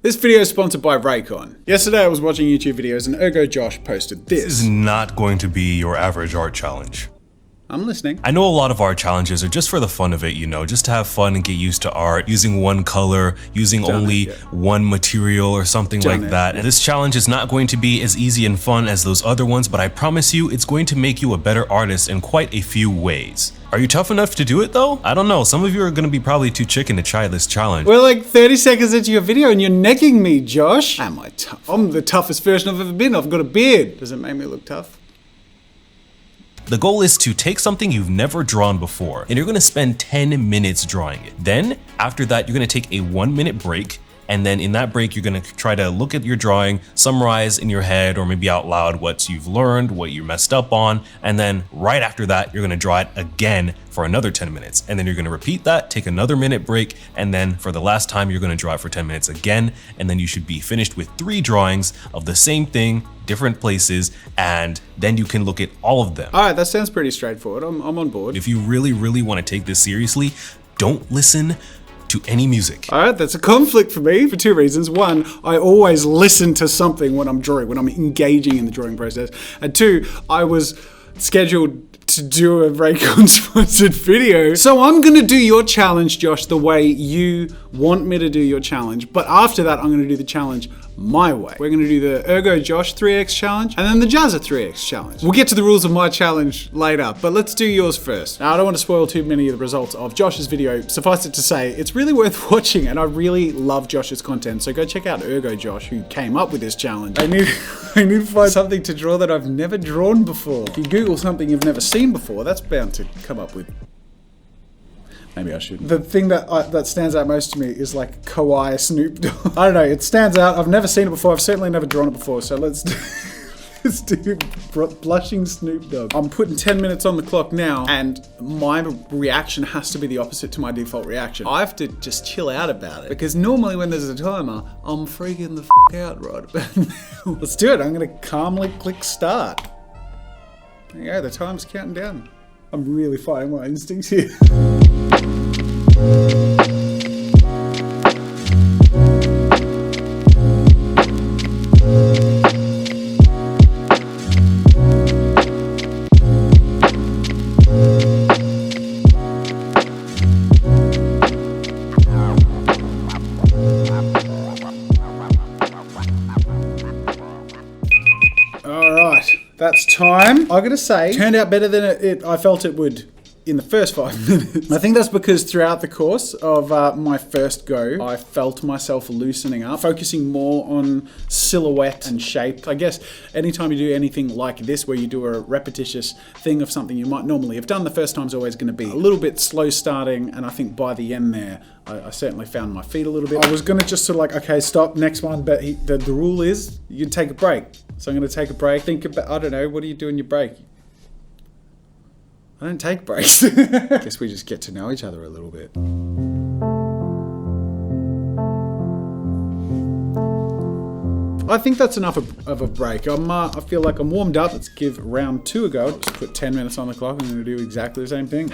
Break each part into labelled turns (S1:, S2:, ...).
S1: This video is sponsored by Raycon. Yesterday I was watching YouTube videos and Ergo Josh posted this.
S2: This is not going to be your average art challenge.
S1: I'm listening.
S2: I know a lot of art challenges are just for the fun of it, you know, just to have fun and get used to art, using one color, using only one material or something like that. And this challenge is not going to be as easy and fun as those other ones, but I promise you it's going to make you a better artist in quite a few ways. Are you tough enough to do it though? I don't know, some of you are gonna be probably too chicken to try this challenge.
S1: We're like 30 seconds into your video and you're necking me, Josh. Am I tough? I'm the toughest version I've ever been. I've got a beard. Does it make me look tough?
S2: The goal is to take something you've never drawn before, and you're gonna spend 10 minutes drawing it. Then, after that, you're gonna take a 1-minute break, and then in that break, you're gonna try to look at your drawing, summarize in your head or maybe out loud what you've learned, what you messed up on, and then right after that, you're gonna draw it again for another 10 minutes. And then you're gonna repeat that, take another minute break, and then for the last time, you're gonna draw it for 10 minutes again, and then you should be finished with 3 drawings of the same thing, different places, and then you can look at all of them.
S1: All right, that sounds pretty straightforward. I'm on board.
S2: If you really wanna take this seriously, don't listen to any music.
S1: All right, that's a conflict for me for 2 reasons. 1, I always listen to something when I'm drawing, when I'm engaging in the drawing process. And 2, I was scheduled to do a Raycon sponsored video. So I'm gonna do your challenge, Josh, the way you want me to do your challenge. But after that, I'm gonna do the challenge my way. We're gonna do the Ergo Josh 3x challenge and then the Jazza 3x challenge. We'll get to the rules of my challenge later, but let's do yours first. Now, I don't want to spoil too many of the results of Josh's video. Suffice it to say, it's really worth watching and I really love Josh's content. So go check out Ergo Josh, who came up with this challenge. I need to find something to draw that I've never drawn before. If you Google something you've never seen before, that's bound to come up with. Maybe I shouldn't. The thing that stands out most to me is like Kawaii Snoop Dogg. I don't know, it stands out. I've never seen it before. I've certainly never drawn it before. So let's do blushing Snoop Dogg. I'm putting 10 minutes on the clock now and my reaction has to be the opposite to my default reaction. I have to just chill out about it because normally when there's a timer, I'm freaking the out right about now. Let's do it. I'm gonna calmly click start. There you go, the time's counting down. I'm really fighting my instincts here. That's time. I gotta say, turned out better than I felt it would in the first 5 minutes. I think that's because throughout the course of my first go, I felt myself loosening up, focusing more on silhouette and shape. I guess anytime you do anything like this, where you do a repetitious thing of something you might normally have done, the first time's always gonna be a little bit slow starting, and I think by the end there, I certainly found my feet a little bit. I was gonna just sort of like, okay, stop, next one, but the rule is you can take a break. So I'm gonna take a break, think about, I don't know, what do you do in your break? I don't take breaks. I guess we just get to know each other a little bit. I think that's enough of a break. I feel like I'm warmed up. Let's give round 2 a go. Just put 10 minutes on the clock. I'm gonna do exactly the same thing.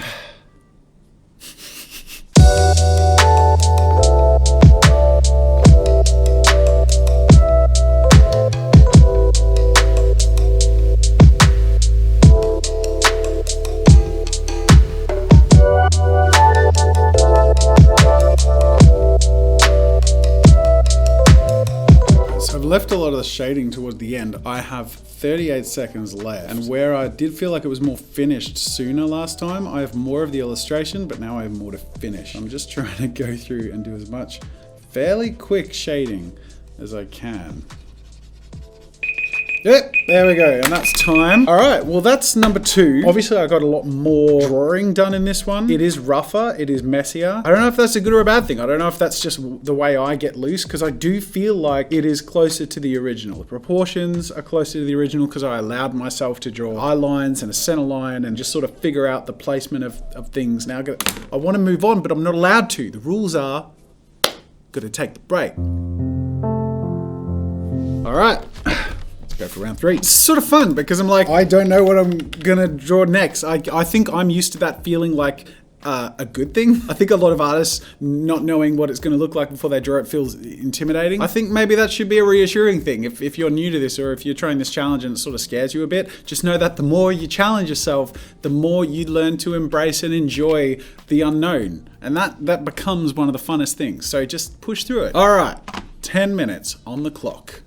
S1: Left a lot of the shading towards the end. I have 38 seconds left, and where I did feel like it was more finished sooner last time, I have more of the illustration, but now I have more to finish. I'm just trying to go through and do as much fairly quick shading as I can. Yep, there we go, and that's time. All right, well that's number 2. Obviously I got a lot more drawing done in this one. It is rougher, it is messier. I don't know if that's a good or a bad thing. I don't know if that's just the way I get loose, because I do feel like it is closer to the original. The proportions are closer to the original because I allowed myself to draw eye lines and a center line and just sort of figure out the placement of things. Now I want to move on, but I'm not allowed to. The rules are, gotta take the break. All right. Go for round 3. It's sort of fun because I'm like, I don't know what I'm gonna draw next. I think I'm used to that feeling like a good thing. I think a lot of artists not knowing what it's going to look like before they draw it feels intimidating. I think maybe that should be a reassuring thing. If you're new to this, or if you're trying this challenge and it sort of scares you a bit, just know that the more you challenge yourself, the more you learn to embrace and enjoy the unknown. And that becomes one of the funnest things. So just push through it. All right, 10 minutes on the clock.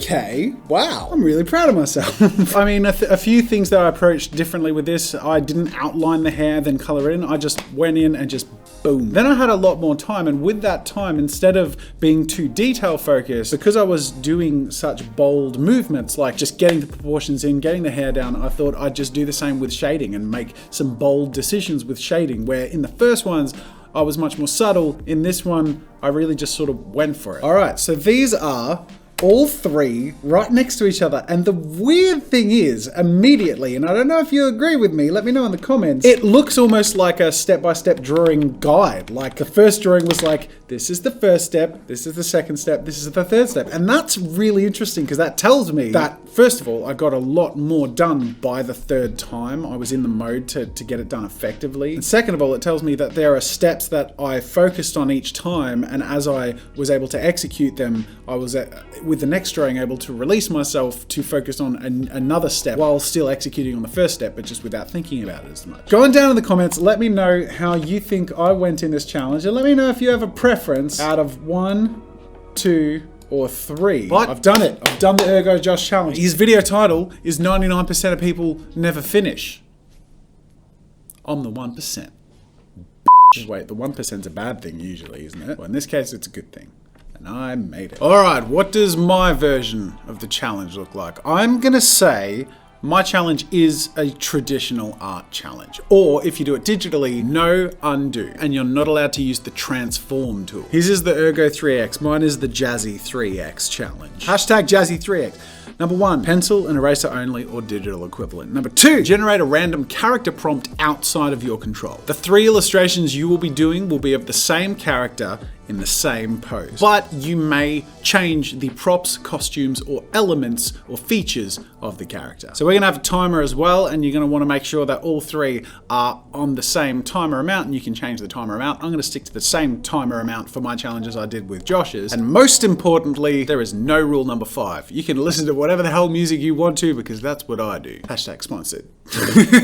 S1: Okay, wow. I'm really proud of myself. I mean, a few things that I approached differently with this. I didn't outline the hair, then color in. I just went in and just boom. Then I had a lot more time, and with that time, instead of being too detail focused, because I was doing such bold movements, like just getting the proportions in, getting the hair down, I thought I'd just do the same with shading and make some bold decisions with shading, where in the first ones, I was much more subtle. In this one, I really just sort of went for it. All right, so these are all three right next to each other. And the weird thing is, immediately, and I don't know if you agree with me, let me know in the comments, it looks almost like a step-by-step drawing guide. Like the first drawing was like, this is the first step, this is the second step, this is the third step. And that's really interesting because that tells me that, first of all, I got a lot more done by the third time. I was in the mode to get it done effectively. And second of all, it tells me that there are steps that I focused on each time, and as I was able to execute them, I was with the next drawing able to release myself to focus on another step while still executing on the first step, but just without thinking about it as much. Go on down in the comments, let me know how you think I went in this challenge, and let me know if you have a preference out of 1, 2, or 3. But I've done it. I've done the Ergo Josh challenge. His video title is 99% of people never finish. I'm the 1%. Wait, the 1%'s a bad thing usually, isn't it? Well, in this case, it's a good thing. And I made it. All right, what does my version of the challenge look like? I'm gonna say my challenge is a traditional art challenge. Or if you do it digitally, no undo. And you're not allowed to use the transform tool. His is the Ergo 3X, mine is the Jazzy 3X challenge. Hashtag Jazzy 3X. Number 1, pencil and eraser only or digital equivalent. Number 2, generate a random character prompt outside of your control. The 3 illustrations you will be doing will be of the same character in the same pose. But you may change the props, costumes, or elements or features of the character. So we're gonna have a timer as well, and you're gonna wanna make sure that all 3 are on the same timer amount, and you can change the timer amount. I'm gonna stick to the same timer amount for my challenges I did with Josh's. And most importantly, there is no rule number 5. You can listen to whatever the hell music you want to, because that's what I do. Hashtag sponsored.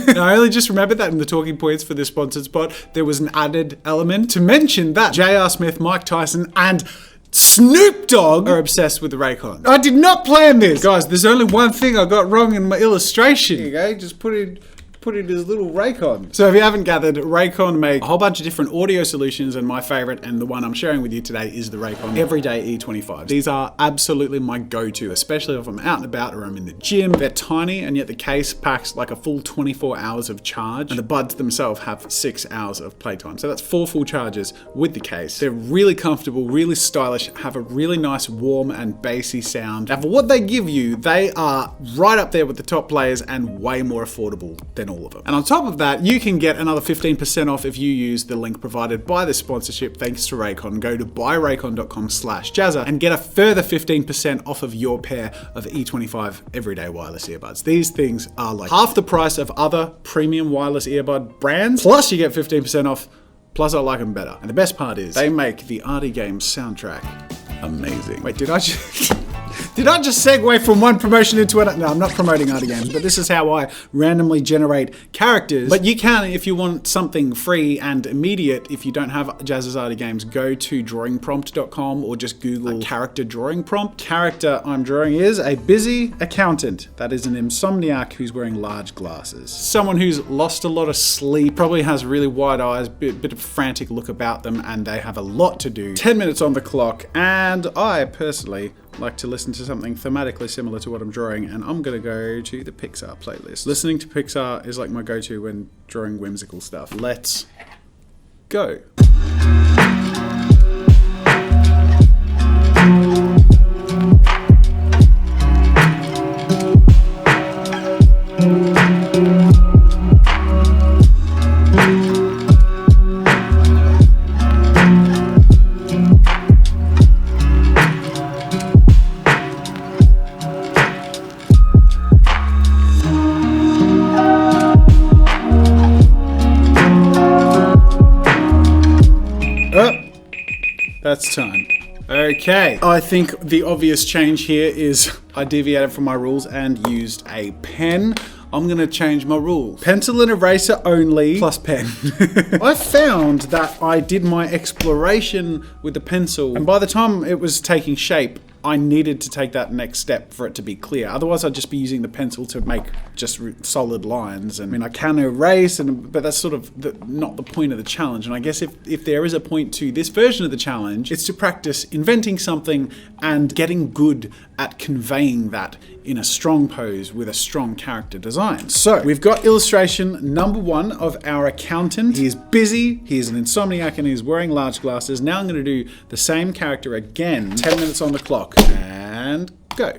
S1: And I only just remembered that in the talking points for this sponsored spot, there was an added element to mention that J.R. Smith, Mike Tyson, and Snoop Dogg are obsessed with the Raycon. I did not plan this. Guys, there's only one thing I got wrong in my illustration. Here you go, just put it as little Raycon. So if you haven't gathered, Raycon make a whole bunch of different audio solutions, and my favorite, and the one I'm sharing with you today, is the Raycon Everyday E25. These are absolutely my go-to, especially if I'm out and about or I'm in the gym. They're tiny, and yet the case packs like a full 24 hours of charge, and the buds themselves have 6 hours of playtime. So that's 4 full charges with the case. They're really comfortable, really stylish, have a really nice warm and bassy sound. Now for what they give you, they are right up there with the top players and way more affordable than all of them. And on top of that, you can get another 15% off if you use the link provided by this sponsorship thanks to Raycon. Go to buyraycon.com/Jazza and get a further 15% off of your pair of E25 everyday wireless earbuds. These things are like half the price of other premium wireless earbud brands, plus you get 15% off, plus I like them better. And the best part is they make the Artie Games soundtrack amazing. Wait, did I just segue from one promotion into another? No, I'm not promoting Artie Games, but this is how I randomly generate characters. But you can, if you want something free and immediate, if you don't have Jazza's Artie Games, go to drawingprompt.com or just Google character drawing prompt. Character I'm drawing is a busy accountant. That is an insomniac who's wearing large glasses. Someone who's lost a lot of sleep, probably has really wide eyes, bit of frantic look about them, and they have a lot to do. 10 minutes on the clock, and I personally like to listen to something thematically similar to what I'm drawing, and I'm gonna go to the Pixar playlist. Listening to Pixar is like my go-to when drawing whimsical stuff. Let's go. That's time. Okay, I think the obvious change here is I deviated from my rules and used a pen. I'm gonna change my rules. Pencil and eraser only, plus pen. I found that I did my exploration with the pencil, and by the time it was taking shape, I needed to take that next step for it to be clear. Otherwise, I'd just be using the pencil to make just solid lines. And I mean, I can erase, but that's sort of not the point of the challenge. And I guess if there is a point to this version of the challenge, it's to practice inventing something and getting good at conveying that in a strong pose with a strong character design. So we've got illustration number 1 of our accountant. He is busy, he is an insomniac, and he's wearing large glasses. Now I'm going to do the same character again. 10 minutes on the clock, and go.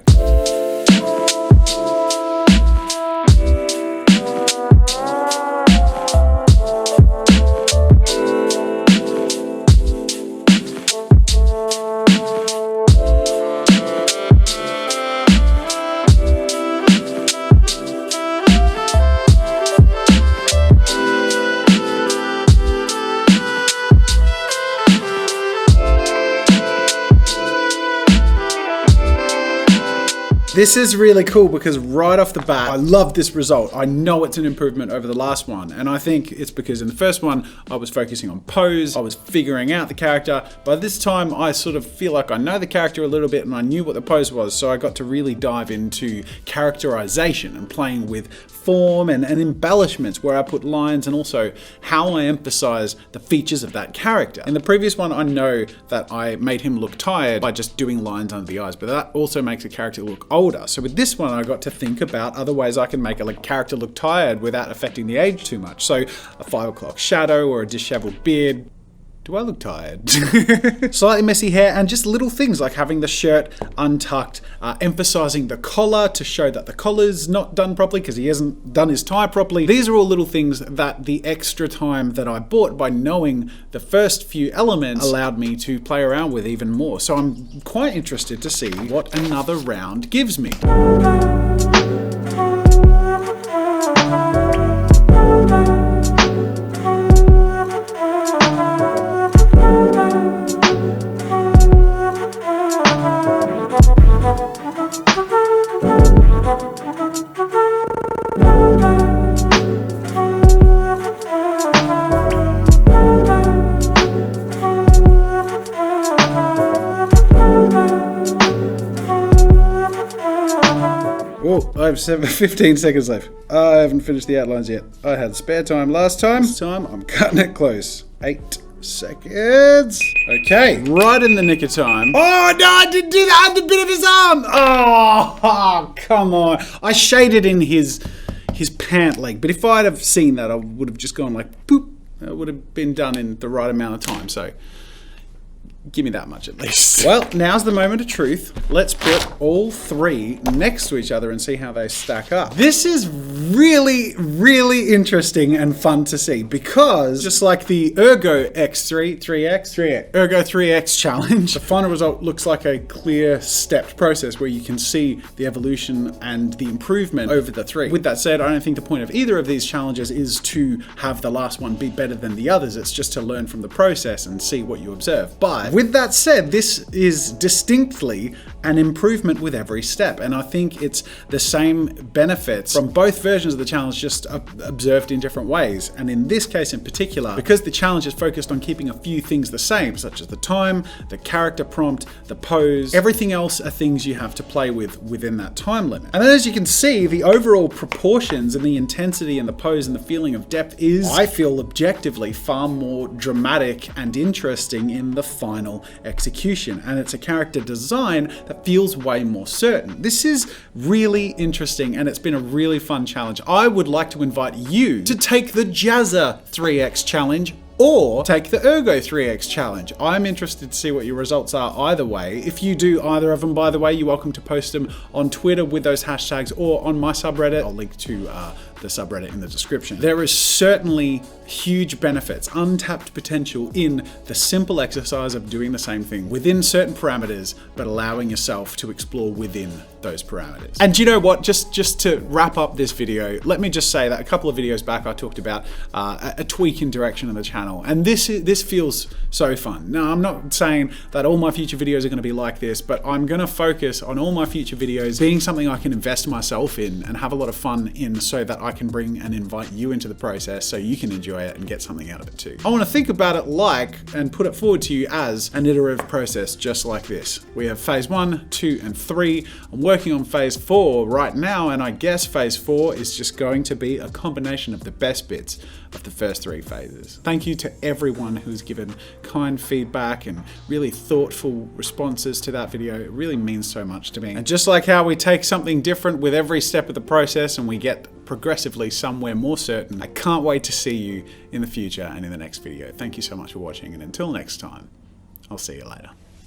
S1: This is really cool because right off the bat, I love this result. I know it's an improvement over the last one. And I think it's because in the first one, I was focusing on pose. I was figuring out the character. By this time, I sort of feel like I know the character a little bit and I knew what the pose was. So I got to really dive into characterization and playing with form and embellishments where I put lines and also how I emphasize the features of that character. In the previous one, I know that I made him look tired by just doing lines under the eyes, but that also makes a character look older. So with this one, I got to think about other ways I can make a character look tired without affecting the age too much. So a 5 o'clock shadow or a disheveled beard. Do I look tired? Slightly messy hair and just little things like having the shirt untucked, emphasizing the collar to show that the collar's not done properly because he hasn't done his tie properly. These are all little things that the extra time that I bought by knowing the first few elements allowed me to play around with even more. So I'm quite interested to see what another round gives me. Oh, I have 15 seconds left. I haven't finished the outlines yet. I had spare time last time. This time, I'm cutting it close. 8 seconds. Okay, right in the nick of time. Oh, no, I didn't do that. I had the bit of his arm. Oh, come on. I shaded in his pant leg, but if I'd have seen that, I would have just gone like, boop. It would have been done in the right amount of time, so give me that much at least. Well, now's the moment of truth. Let's put all 3 next to each other and see how they stack up. This is really, really interesting and fun to see because just like the Ergo X3, 3X, Ergo 3X challenge, the final result looks like a clear stepped process where you can see the evolution and the improvement over the 3. With that said, I don't think the point of either of these challenges is to have the last one be better than the others. It's just to learn from the process and see what you observe. But with that said, this is distinctly an improvement with every step. And I think it's the same benefits from both versions of the challenge, just observed in different ways. And in this case in particular, because the challenge is focused on keeping a few things the same, such as the time, the character prompt, the pose, everything else are things you have to play with within that time limit. And then as you can see, the overall proportions and the intensity and the pose and the feeling of depth is, I feel objectively, far more dramatic and interesting in the final execution. And it's a character design that feels way more certain. This is really interesting and it's been a really fun challenge. I would like to invite you to take the Jazza 3x challenge or take the Ergo 3x challenge. I'm interested to see what your results are either way. If you do either of them, by the way, you're welcome to post them on Twitter with those hashtags or on my subreddit. I'll link to the subreddit in the description. There is certainly huge benefits, untapped potential in the simple exercise of doing the same thing within certain parameters, but allowing yourself to explore within those parameters. And you know what, just to wrap up this video, let me just say that a couple of videos back I talked about a tweak in direction of the channel, and this feels so fun. Now, I'm not saying that all my future videos are going to be like this, but I'm going to focus on all my future videos being something I can invest myself in and have a lot of fun in, so that I can bring and invite you into the process so you can enjoy it and get something out of it too. I want to think about it like and put it forward to you as an iterative process just like this. We have phase 1, 2, and 3. I'm working on phase 4 right now, and I guess phase 4 is just going to be a combination of the best bits of the first 3 phases. Thank you to everyone who's given kind feedback and really thoughtful responses to that video. It really means so much to me. And just like how we take something different with every step of the process and we get progressively somewhere more certain, I can't wait to see you in the future and in the next video. Thank you so much for watching, and until next time, I'll see you later.